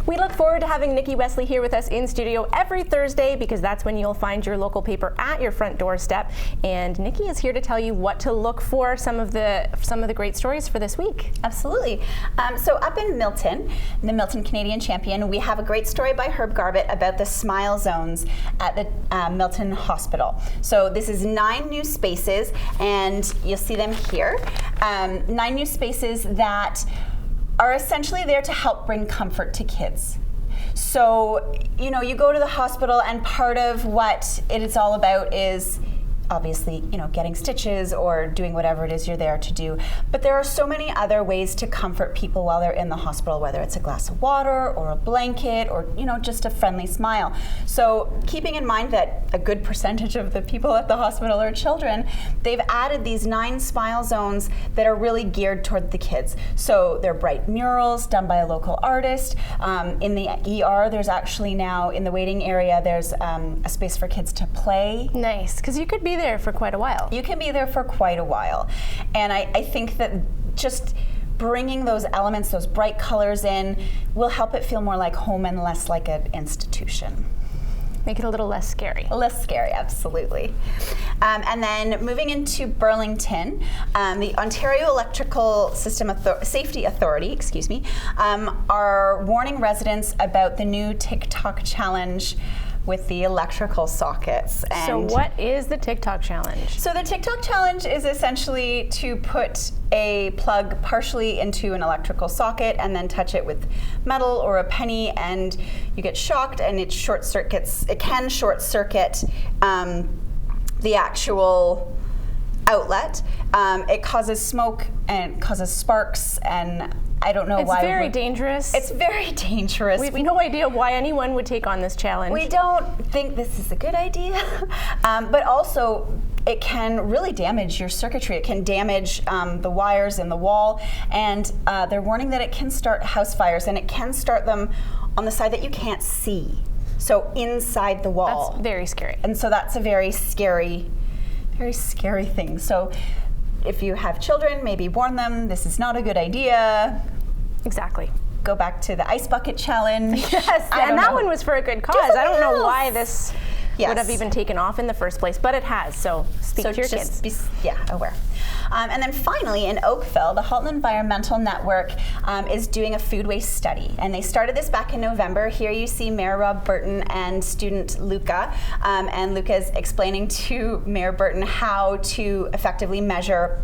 We look forward to having Nikki Wesley here with us in studio every Thursday because that's when you'll find your local paper at your front doorstep. And Nikki is here to tell you what to look for, some of the great stories for this week. Absolutely. So up in Milton, the Milton Canadian Champion, we have a great story by Herb Garbett about the smile zones at the Milton Hospital. So this is 9 new spaces, and you'll see them here. 9 new spaces that are essentially there to help bring comfort to kids. So, you know, you go to the hospital and part of what it is all about is obviously, you know, getting stitches or doing whatever it is you're there to do. But there are so many other ways to comfort people while they're in the hospital, whether it's a glass of water or a blanket or, you know, just a friendly smile. So keeping in mind that a good percentage of the people at the hospital are children, they've added these 9 smile zones that are really geared toward the kids. So they're bright murals done by a local artist. In the ER, there's actually now, in the waiting area, there's a space for kids to play. Nice, because you could be there for quite a while. You can be there for quite a while. And I think that just bringing those elements, those bright colors in, will help it feel more like home and less like an institution. Make it a little less scary. Less scary, absolutely. And then moving into Burlington, the Ontario Electrical System Safety Authority, are warning residents about the new TikTok challenge with the electrical sockets. And so what is the TikTok challenge? So the TikTok challenge is essentially to put a plug partially into an electrical socket and then touch it with metal or a penny, and you get shocked and it short circuits. It can short circuit the actual outlet. It causes smoke and causes sparks, and I don't know why. It's very dangerous. It's very dangerous. We have no idea why anyone would take on this challenge. We don't think this is a good idea, but also it can really damage your circuitry. It can damage the wires in the wall, and they're warning that it can start house fires, and it can start them on the side that you can't see, so inside the wall. That's very scary. And so that's a very scary thing. So if you have children, maybe warn them, this is not a good idea. Exactly. Go back to the ice bucket challenge. Yes, and that one was for a good cause. I don't know why this would have even taken off in the first place, but it has, so speak to your kids. Be aware. And then finally, in Oakville, the Halton Environmental Network is doing a food waste study. And they started this back in November. Here you see Mayor Rob Burton and student Luca. And Luca is explaining to Mayor Burton how to effectively measure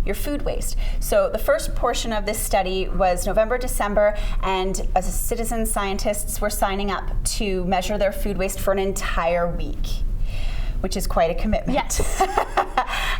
your food waste. So the first portion of this study was November, December, and as citizen scientists were signing up to measure their food waste for an entire week, which is quite a commitment. Yes.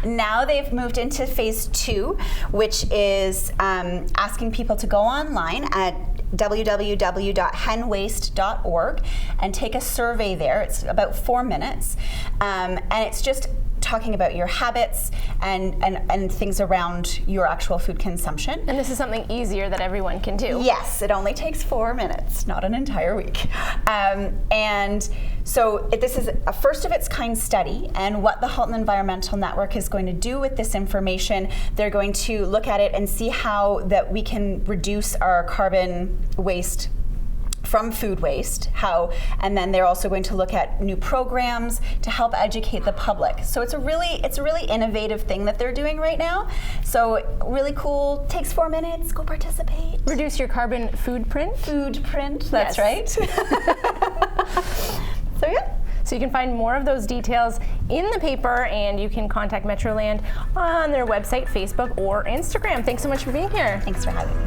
Now they've moved into phase 2, which is asking people to go online at www.henwaste.org and take a survey there. It's about 4 minutes, and it's just talking about your habits and things around your actual food consumption. And this is something easier that everyone can do. Yes, it only takes 4 minutes, not an entire week. And so this is a first of its kind study, and what the Halton Environmental Network is going to do with this information, they're going to look at it and see how that we can reduce our carbon waste from food waste, and then they're also going to look at new programs to help educate the public. So it's a really innovative thing that they're doing right now. So really cool, takes 4 minutes, go participate. Reduce your carbon food print? Food print, that's right. So yeah. So you can find more of those details in the paper, and you can contact Metroland on their website, Facebook, or Instagram. Thanks so much for being here. Thanks for having me.